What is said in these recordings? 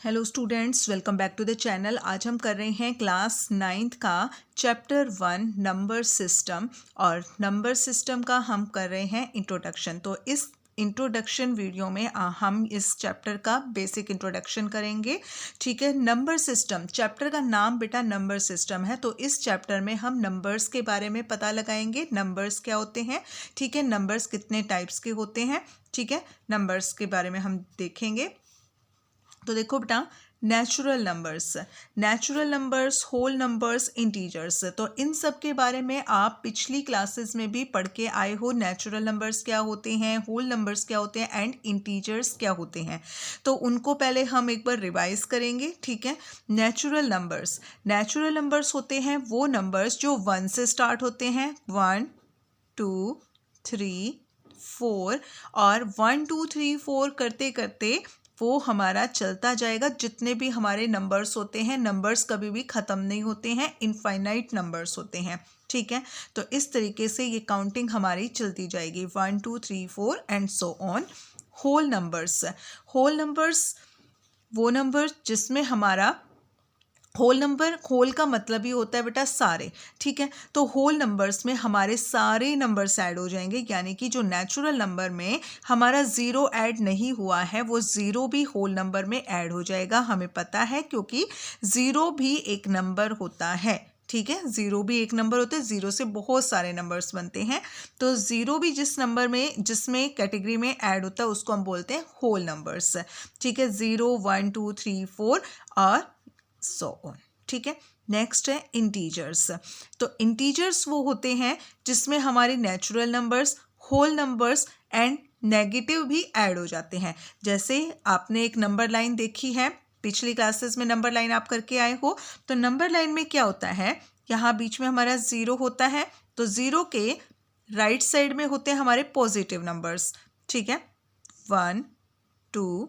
Hello students, welcome back to the channel. आज हम कर रहे हैं क्लास 9th का चैप्टर 1 नंबर सिस्टम और नंबर सिस्टम का हम कर रहे हैं इंट्रोडक्शन। तो इस इंट्रोडक्शन वीडियो में हम इस चैप्टर का बेसिक इंट्रोडक्शन करेंगे। ठीक है, नंबर सिस्टम चैप्टर का नाम बेटा नंबर सिस्टम है। तो इस चैप्टर में हम नंबर्स के बारे में पता लगाएंगे, नंबर्स क्या होते हैं, ठीक है, नंबर्स कितने टाइप्स के होते हैं, ठीक है, नंबर्स के बारे में हम देखेंगे। तो देखो बेटा, natural numbers, whole numbers, integers, तो इन सब के बारे में आप पिछली क्लासेस में भी पढ़ के आए हो। नेचुरल नंबर्स क्या होते हैं, होल नंबर्स क्या होते हैं एंड इंटीजर्स क्या होते हैं, तो उनको पहले हम एक बार रिवाइज करेंगे। ठीक है, नेचुरल नंबर्स होते हैं वो नंबर्स जो 1 से स्टार्ट होते हैं, 1 2 3 4, और 1 2 3 4 करते करते वो हमारा चलता जाएगा। जितने भी हमारे नंबर्स होते हैं, नंबर्स कभी भी ख़त्म नहीं होते हैं, इनफाइनाइट नंबर्स होते हैं। ठीक है, तो इस तरीके से ये काउंटिंग हमारी चलती जाएगी, 1 2 3 4 and so on. Whole numbers वो नंबर जिसमें हमारा होल का मतलब ही होता है बेटा सारे। ठीक है, तो होल नंबर्स में हमारे सारे नंबर्स ऐड हो जाएंगे, यानी कि जो नेचुरल नंबर में हमारा ज़ीरो ऐड नहीं हुआ है वो ज़ीरो भी होल नंबर में ऐड हो जाएगा। हमें पता है क्योंकि ज़ीरो भी एक नंबर होता है। ठीक है, ज़ीरो भी एक नंबर होता है, ज़ीरो से बहुत सारे नंबर्स बनते हैं। तो ज़ीरो भी जिस नंबर में जिसमें कैटेगरी में ऐड होता है उसको हम बोलते हैं होल नंबर्स। ठीक है, 0 1 2 3 4 और सो ऑन। ठीक है, नेक्स्ट है इंटीजर्स। तो इंटीजर्स वो होते हैं जिसमें हमारे natural numbers, whole numbers and negative भी ऐड हो जाते हैं। जैसे आपने एक नंबर लाइन देखी है, पिछली क्लासेस में नंबर लाइन आप करके आए हो। तो नंबर लाइन में क्या होता है, यहाँ बीच में हमारा ज़ीरो होता है, तो ज़ीरो के राइट साइड में होते हैं हमारे पॉजिटिव नंबर्स। ठीक है, 1 2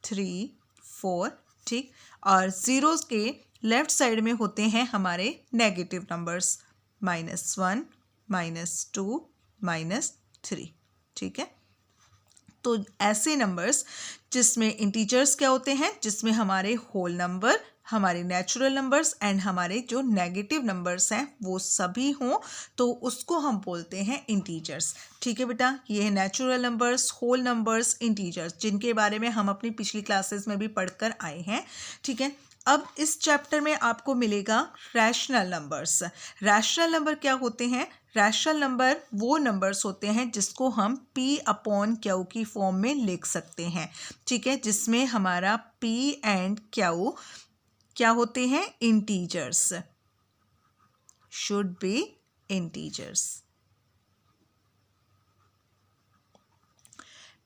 3 4, ठीक, और ज़ीरोज़ के लेफ्ट साइड में होते हैं हमारे नेगेटिव नंबर्स, -1 -2 -3। ठीक है, तो ऐसे नंबर्स जिसमें इंटीजर्स क्या होते हैं, जिसमें हमारे होल नंबर, हमारे नेचुरल नंबर्स एंड हमारे जो नेगेटिव नंबर्स हैं वो सभी हों, तो उसको हम बोलते हैं इंटीजर्स। ठीक है बेटा, ये है natural numbers, whole numbers, integers, जिनके बारे में हम अपनी पिछली क्लासेस में भी पढ़कर आए हैं। ठीक है, अब इस चैप्टर में आपको मिलेगा रैशनल नंबर्स। रैशनल नंबर क्या होते हैं, रैशनल नंबर वो नंबर्स होते हैं जिसको हम P/Q की फॉर्म में लिख सकते हैं। ठीक है, जिसमें हमारा P एंड Q क्या होते हैं, integers, should be integers.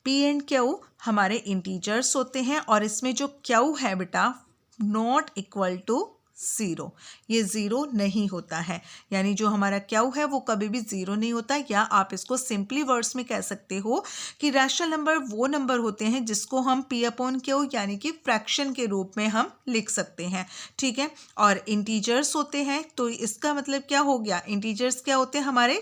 P and Q हमारे इंटीजर्स होते हैं और इसमें जो Q है बेटा नॉट इक्वल टू 0, ये ज़ीरो नहीं होता है, यानी जो हमारा Q है वो कभी भी ज़ीरो नहीं होता। या आप इसको सिंपली वर्ड्स में कह सकते हो कि रैशनल नंबर वो नंबर होते हैं जिसको हम P/Q यानी कि फ्रैक्शन के रूप में हम लिख सकते हैं। ठीक है, और इंटीजर्स होते हैं, तो इसका मतलब क्या हो गया, इंटीजर्स क्या होते हैं हमारे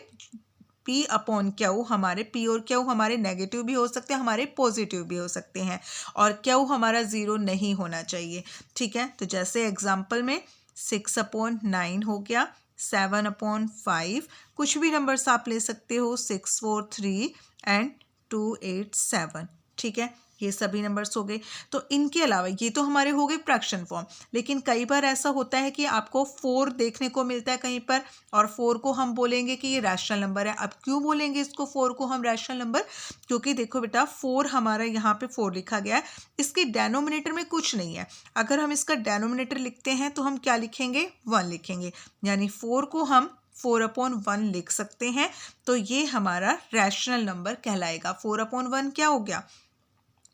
P/Q, हमारे P और Q हमारे नेगेटिव भी हो सकते हैं, हमारे पॉजिटिव भी हो सकते हैं, और Q हमारा ज़ीरो नहीं होना चाहिए। ठीक है, तो जैसे एग्जाम्पल में 6/9 हो गया, 7/5, कुछ भी नंबर्स आप ले सकते हो, 6 4 3 एंड 2 8 7। ठीक है, ये सभी नंबर्स हो गए। तो इनके अलावा ये तो हमारे हो गए फ्रैक्शन फॉर्म, लेकिन कई बार ऐसा होता है कि आपको 4 देखने को मिलता है कहीं पर, और 4 को हम बोलेंगे कि ये रैशनल नंबर है। अब क्यों बोलेंगे इसको 4 को हम रैशनल नंबर, क्योंकि देखो बेटा 4 हमारा यहाँ पे 4 लिखा गया है, इसके डेनोमिनेटर में कुछ नहीं है। अगर हम इसका डेनोमिनेटर लिखते हैं तो हम क्या लिखेंगे, 1 लिखेंगे, यानी 4 को हम 4/1 लिख सकते हैं। तो ये हमारा रैशनल नंबर कहलाएगा। 4/1 क्या हो गया,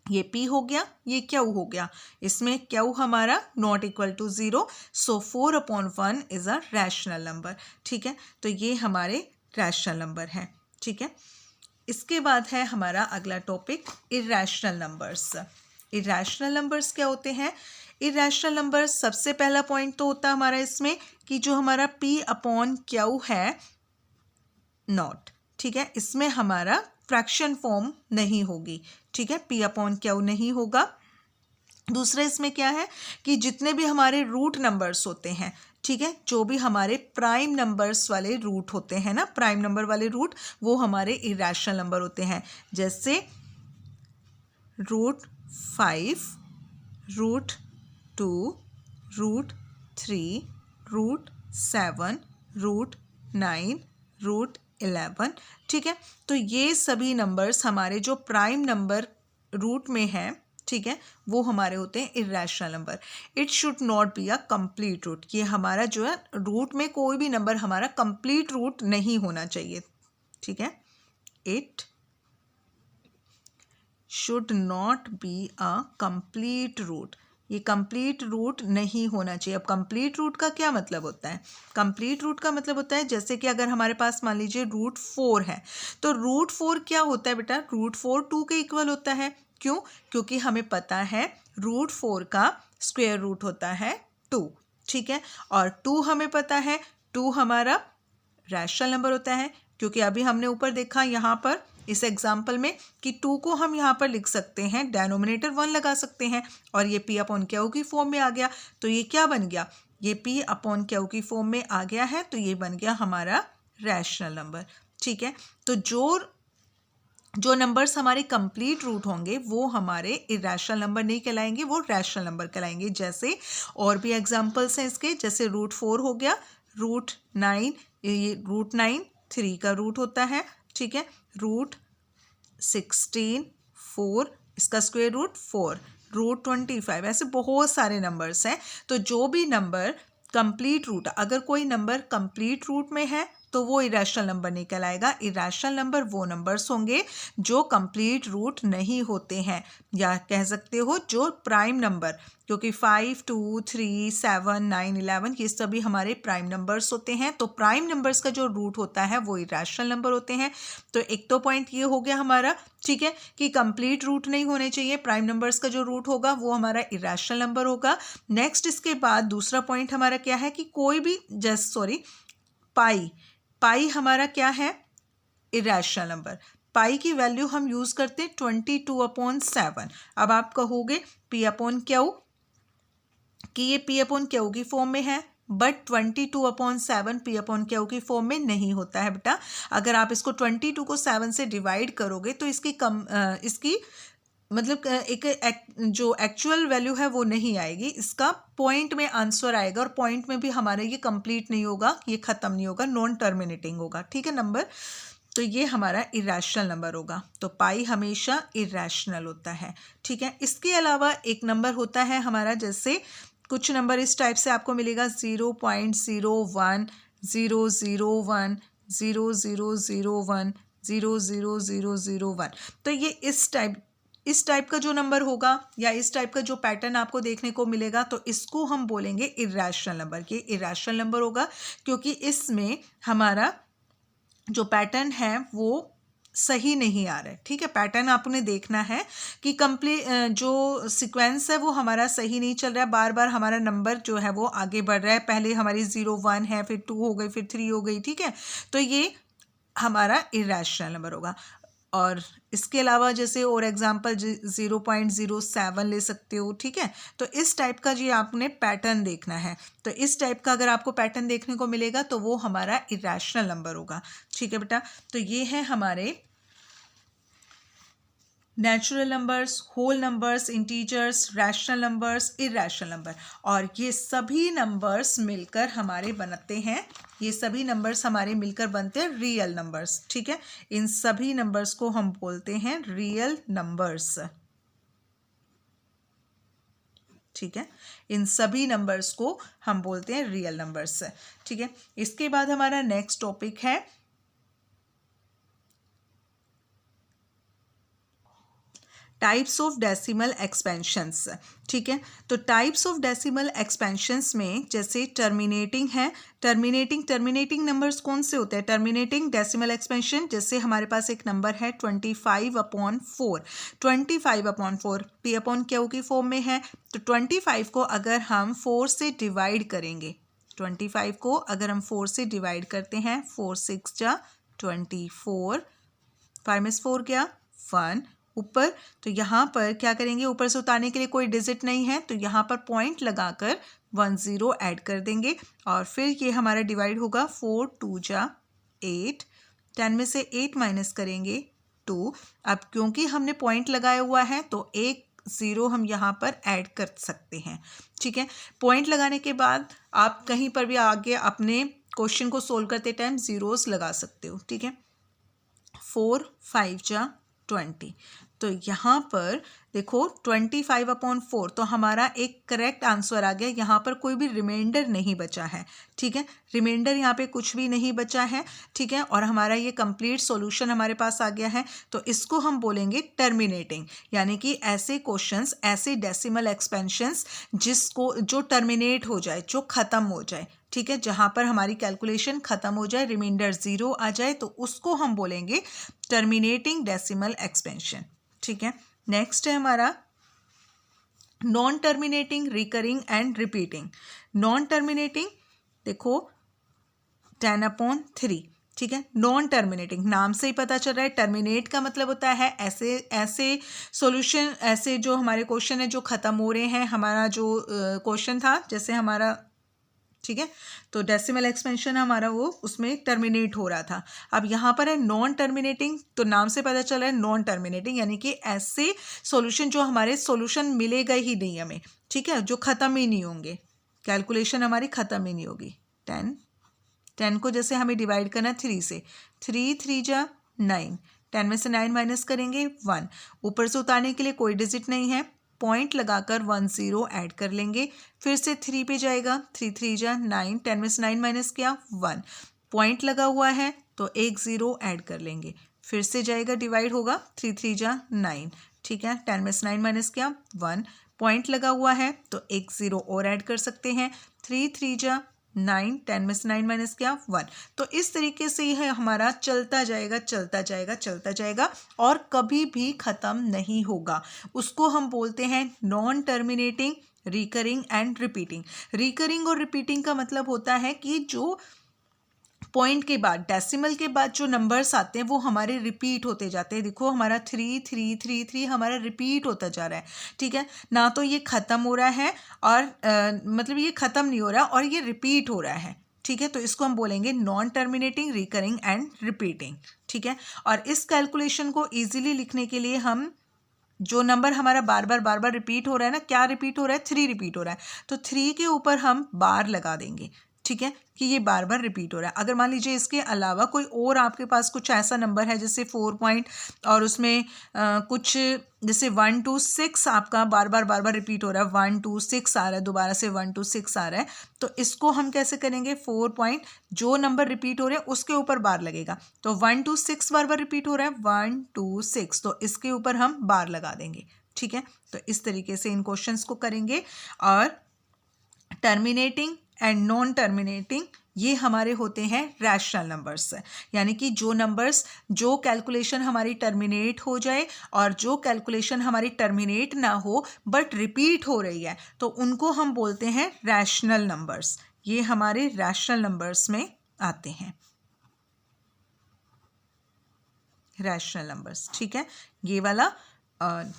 ये P हो गया, ये Q हो गया, इसमें Q हमारा not equal to 0, so 4/1 is a rational number. ठीक है, तो ये हमारे रैशनल नंबर हैं। ठीक है, इसके बाद है हमारा अगला topic irrational numbers. Irrational numbers क्या होते हैं, इरैशनल नंबर्स सबसे पहला पॉइंट तो होता है हमारा इसमें कि जो हमारा P/Q है नॉट, ठीक है, इसमें हमारा फ्रैक्शन फॉर्म नहीं होगी। ठीक है, P/Q नहीं होगा, दूसरा इसमें क्या है कि जितने भी हमारे रूट नंबर्स होते हैं, ठीक है, जो भी हमारे प्राइम नंबर्स वाले रूट होते हैं ना, प्राइम नंबर वाले रूट, वो हमारे इरेशनल नंबर होते हैं। जैसे √5, √2, √3, √7, √9, √11, ठीक है। तो ये सभी नंबर्स हमारे जो प्राइम नंबर रूट में हैं, ठीक है, वो हमारे होते हैं irrational number. It should not be a complete root, ये हमारा जो है रूट में कोई भी नंबर हमारा कंप्लीट रूट नहीं होना चाहिए, ठीक है। It should not be a complete root, ये कंप्लीट रूट नहीं होना चाहिए। अब कंप्लीट रूट का क्या मतलब होता है? कंप्लीट रूट का मतलब होता है जैसे कि अगर हमारे पास मान लीजिए √4 है, तो √4 क्या होता है बेटा? √4 2 के इक्वल होता है। क्यों? क्योंकि हमें पता है √4 का स्क्वायर रूट होता है 2, ठीक है। और 2 हमें पता है 2 हमारा रैशनल नंबर होता है, क्योंकि अभी हमने ऊपर देखा यहाँ पर इस एग्जाम्पल में कि 2 को हम यहाँ पर लिख सकते हैं, डेनोमिनेटर 1 लगा सकते हैं, और ये P/Q की फॉर्म में आ गया। तो ये क्या बन गया? ये P/Q की फॉर्म में आ गया है, तो ये बन गया हमारा रैशनल नंबर, ठीक है। तो जो नंबर्स हमारे कंप्लीट रूट होंगे वो हमारे इरेशनल नंबर नहीं कहलाएंगे, वो रैशनल नंबर कहलाएंगे। जैसे और भी एग्जांपल्स हैं इसके, जैसे √4 हो गया, √9, ये √9 3 का रूट होता है, ठीक है। √16 4, इसका स्क्वायर रूट 4, √25, ऐसे बहुत सारे नंबर्स हैं। तो जो भी नंबर कंप्लीट रूट, अगर कोई नंबर कंप्लीट रूट में है तो वो इरेशनल नंबर नहीं कहलाएगा। इरेशनल नंबर वो नंबर्स होंगे जो कंप्लीट रूट नहीं होते हैं, या कह सकते हो जो प्राइम नंबर, क्योंकि 5, 2, 3, 7, 9, 11 ये सभी हमारे प्राइम नंबर्स होते हैं। तो प्राइम नंबर्स का जो रूट होता है वो इरेशनल नंबर होते हैं। तो एक तो पॉइंट ये हो गया हमारा, ठीक है, कि कंप्लीट रूट नहीं होने चाहिए, प्राइम नंबर्स का जो रूट होगा वो हमारा इरेशनल नंबर होगा। नेक्स्ट इसके बाद दूसरा पॉइंट हमारा क्या है कि कोई भी पाई हमारा क्या है? Irrational number. पाई की वैल्यू हम यूज करते हैं 22/7। अब आप कहोगे P/Q कि ये P/Q की फॉर्म में है, बट 22/7 P/Q की फॉर्म में नहीं होता है बेटा। अगर आप इसको 22 को 7 से डिवाइड करोगे तो इसकी मतलब एक जो एक्चुअल वैल्यू है वो नहीं आएगी, इसका पॉइंट में आंसर आएगा, और पॉइंट में भी हमारा ये कंप्लीट नहीं होगा, ये खत्म नहीं होगा, नॉन टर्मिनेटिंग होगा, ठीक है नंबर। तो ये हमारा इरेशनल नंबर होगा। तो पाई हमेशा इरेशनल होता है, ठीक है। इसके अलावा एक नंबर होता है हमारा, जैसे कुछ नंबर इस टाइप से आपको मिलेगा 0.01, 001, 0001, 00001। तो ये इस टाइप का जो नंबर होगा या इस टाइप का जो पैटर्न आपको देखने को मिलेगा, तो इसको हम बोलेंगे इरेशनल नंबर। ये इरेशनल नंबर होगा क्योंकि इसमें हमारा जो पैटर्न है वो सही नहीं आ रहा है, ठीक है। पैटर्न आपने देखना है कि जो सीक्वेंस है वो हमारा सही नहीं चल रहा है, बार बार हमारा नंबर जो है वो आगे बढ़ रहा है। पहले हमारी 0, 1 है, फिर 2 हो गई, फिर 3 हो गई, ठीक है। तो ये हमारा इरेशनल नंबर होगा। और इसके अलावा जैसे और एग्जांपल 0.07 ले सकते हो, ठीक है। तो इस टाइप का जी आपने पैटर्न देखना है। तो इस टाइप का अगर आपको पैटर्न देखने को मिलेगा तो वो हमारा इरेशनल नंबर होगा, ठीक है बेटा। तो ये है हमारे natural numbers, whole numbers, integers, rational numbers, irrational number, और ये सभी नंबर्स मिलकर हमारे बनते हैं, ये सभी नंबर्स हमारे मिलकर बनते हैं रियल नंबर्स, ठीक है। इन सभी नंबर्स को हम बोलते हैं रियल नंबर्स, ठीक है। इन सभी नंबर्स को हम बोलते हैं रियल नंबर्स, ठीक है। इसके बाद हमारा नेक्स्ट टॉपिक है टाइप्स ऑफ डेसिमल एक्सपेंशंस, ठीक है। तो टाइप्स ऑफ डेसिमल एक्सपेंशंस में जैसे टर्मिनेटिंग है, टर्मिनेटिंग नंबर्स कौन से होते हैं? टर्मिनेटिंग डेसिमल एक्सपेंशन, जैसे हमारे पास एक नंबर है 25/4, 25/4 P/Q की फॉर्म में है। तो 25 को अगर हम 4 से डिवाइड करेंगे, 25 को अगर हम 4 से डिवाइड करते हैं, 4 6 जा 24, 5 में 4 क्या 1, ऊपर, तो यहाँ पर क्या करेंगे, ऊपर से उतारने के लिए कोई डिजिट नहीं है तो यहाँ पर पॉइंट लगाकर 10 ऐड कर देंगे और फिर ये हमारा डिवाइड होगा 4 2 जा 8, 10 में से 8 माइनस करेंगे 2। अब क्योंकि हमने पॉइंट लगाया हुआ है तो एक 0 हम यहाँ पर ऐड कर सकते हैं। ठीक है, पॉइंट लगाने के बाद आप कहीं पर भी आगे अपने क्वेश्चन को सोल्व करते टाइम ज़ीरोस लगा सकते हो। ठीक है, 4 5 जा 20, तो यहाँ पर देखो 25/4, तो हमारा एक करेक्ट आंसर आ गया। यहाँ पर कोई भी रिमाइंडर नहीं बचा है। ठीक है, रिमाइंडर यहाँ पे कुछ भी नहीं बचा है। ठीक है, और हमारा ये कंप्लीट सॉल्यूशन हमारे पास आ गया है। तो इसको हम बोलेंगे टर्मिनेटिंग, यानी कि ऐसे क्वेश्चंस, ऐसे डेसिमल एक्सपेंशंस जो टर्मिनेट हो जाए, जो ख़त्म हो जाए। ठीक है, जहाँ पर हमारी कैलकुलेशन ख़त्म हो जाए, रिमाइंडर 0 आ जाए, तो उसको हम बोलेंगे टर्मिनेटिंग डेसिमल एक्सपेंशन। ठीक है, नेक्स्ट है हमारा non terminating, recurring and repeating. Non terminating देखो 10/3। ठीक है, नॉन टर्मिनेटिंग नाम से ही पता चल रहा है, टर्मिनेट का मतलब होता है ऐसे सॉल्यूशन, ऐसे जो हमारे क्वेश्चन है जो ख़त्म हो रहे हैं। हमारा जो क्वेश्चन था, जैसे हमारा, ठीक है, तो डेसिमल एक्सपेंशन हमारा वो उसमें टर्मिनेट हो रहा था। अब यहाँ पर है नॉन टर्मिनेटिंग, तो नाम से पता चल रहा है नॉन टर्मिनेटिंग, यानी कि ऐसे सॉल्यूशन जो हमारे सॉल्यूशन मिलेगा ही नहीं हमें। ठीक है, जो ख़त्म ही नहीं होंगे, कैलकुलेशन हमारी ख़त्म ही नहीं होगी। 10 को जैसे हमें डिवाइड करना 3 से, 3 3 जा 9, 10 में से 9 माइनस करेंगे 1, ऊपर से उतारने के लिए कोई डिजिट नहीं है, पॉइंट लगाकर 10 ऐड कर लेंगे, फिर से 3 पे जाएगा, 3 3 जा 9, 10 में से 9 माइनस किया 1, पॉइंट लगा हुआ है तो एक 0 ऐड कर लेंगे, फिर से जाएगा, डिवाइड होगा, 3 3 जा 9। ठीक है, 10 में से 9 माइनस किया 1, पॉइंट लगा हुआ है तो एक 0 और ऐड कर सकते हैं, 3 3 जा 9, 10 में से 9 माइनस किया 1। तो इस तरीके से यह हमारा चलता जाएगा, चलता जाएगा, चलता जाएगा और कभी भी ख़त्म नहीं होगा। उसको हम बोलते हैं non terminating, recurring and repeating. Recurring और रिपीटिंग का मतलब होता है कि जो पॉइंट के बाद, डेसिमल के बाद जो नंबर्स आते हैं वो हमारे रिपीट होते जाते हैं। देखो हमारा 3 3 3 3 हमारा रिपीट होता जा रहा है। ठीक है, ना तो ये ख़त्म हो रहा है और मतलब ये ख़त्म नहीं हो रहा और ये रिपीट हो रहा है। ठीक है, तो इसको हम बोलेंगे non terminating, recurring and repeating. ठीक है, और इस कैलकुलेशन को ईजिली लिखने के लिए हम जो नंबर हमारा बार बार रिपीट हो रहा है ना, क्या रिपीट हो रहा है, 3 रिपीट हो रहा है, तो 3 के ऊपर हम बार लगा देंगे। ठीक है, कि ये बार बार रिपीट हो रहा है। अगर मान लीजिए इसके अलावा कोई और आपके पास कुछ ऐसा नंबर है जैसे 4 पॉइंट और उसमें कुछ जैसे 1 2 6 आपका बार बार रिपीट हो रहा है, 1 2 6 आ रहा है, दोबारा से 1 2 6 आ रहा है, तो इसको हम कैसे करेंगे, 4 पॉइंट जो नंबर रिपीट हो रहे हैं उसके ऊपर बार लगेगा। तो 1 2 6 बार रिपीट हो रहा है, 1 2 6, तो इसके ऊपर हम बार लगा देंगे। ठीक है, तो इस तरीके से इन क्वेश्चंस को करेंगे। और टर्मिनेटिंग एंड नॉन टर्मिनेटिंग ये हमारे होते हैं रैशनल नंबर्स, यानी कि जो नंबर्स, जो कैलकुलेशन हमारी टर्मिनेट हो जाए और जो कैलकुलेशन हमारी टर्मिनेट ना हो बट रिपीट हो रही है, तो उनको हम बोलते हैं रैशनल नंबर्स। ये हमारे रैशनल नंबर्स में आते हैं, रैशनल नंबर्स। ठीक है, ये वाला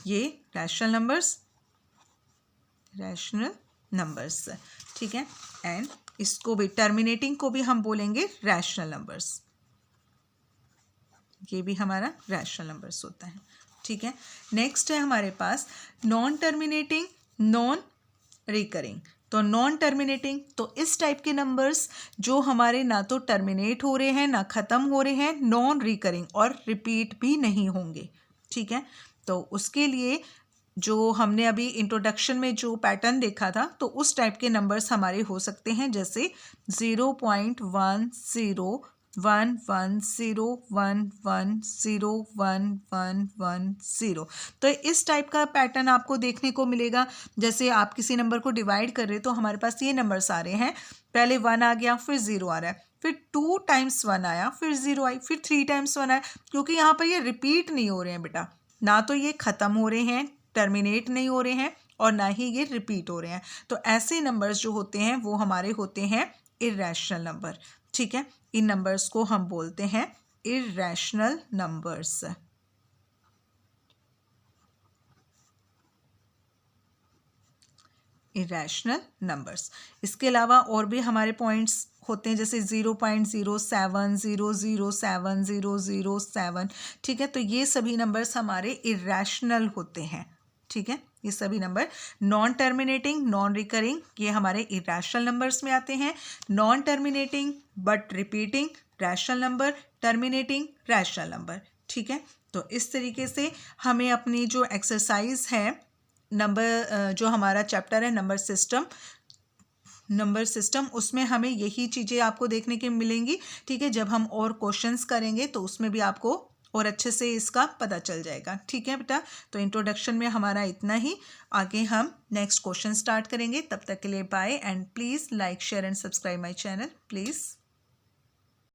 ये रैशनल नंबर्स। ठीक है, एंड इसको भी, टर्मिनेटिंग को भी हम बोलेंगे रैशनल नंबर्स। ये भी हमारा रैशनल नंबर्स होता है। ठीक है, नेक्स्ट है हमारे पास नॉन टर्मिनेटिंग, नॉन रिकरिंग। तो नॉन टर्मिनेटिंग, तो इस टाइप के नंबर्स जो हमारे ना तो टर्मिनेट हो रहे हैं ना ख़त्म हो रहे हैं, नॉन रिकरिंग और रिपीट भी नहीं होंगे। ठीक है, तो उसके लिए जो हमने अभी इंट्रोडक्शन में जो पैटर्न देखा था, तो उस टाइप के नंबर्स हमारे हो सकते हैं, जैसे 0.10 1 1 0 1 1 0 1 1 1 0। तो इस टाइप का पैटर्न आपको देखने को मिलेगा। जैसे आप किसी नंबर को डिवाइड कर रहे, तो हमारे पास ये नंबर्स आ रहे हैं, पहले 1 आ गया, फिर 0 आ रहा है, फिर 2 टाइम्स 1 आया, फिर 0 आई, फिर 3 टाइम्स 1 आया, क्योंकि यहाँ पर ये रिपीट नहीं हो रहे हैं बेटा, ना तो ये ख़त्म हो रहे हैं, टर्मिनेट नहीं हो रहे हैं, और ना ही ये रिपीट हो रहे हैं। तो ऐसे नंबर्स जो होते हैं वो हमारे होते हैं इर्रेशनल नंबर। ठीक है, इन नंबर्स को हम बोलते हैं इर्रेशनल नंबर्स। Irrational numbers. इसके अलावा और भी हमारे पॉइंट्स होते हैं, जैसे 0.07, 007, 007, ठीक है। तो ये सभी नंबर्स हमारे इरेशनल होते हैं, ठीक है। ये सभी number non terminating, non recurring, ये हमारे इरेशनल नंबर्स में आते हैं। Non terminating but repeating rational number, terminating rational number, ठीक है। तो इस तरीके से हमें अपनी जो एक्सरसाइज है नंबर, जो हमारा चैप्टर है नंबर सिस्टम, उसमें हमें यही चीज़ें आपको देखने के मिलेंगी, ठीक है। जब हम और क्वेश्चंस करेंगे तो उसमें भी आपको और अच्छे से इसका पता चल जाएगा, ठीक है बेटा। तो इंट्रोडक्शन में हमारा इतना ही, आगे हम नेक्स्ट क्वेश्चन स्टार्ट करेंगे। तब तक के लिए bye, and please like share and subscribe my channel please.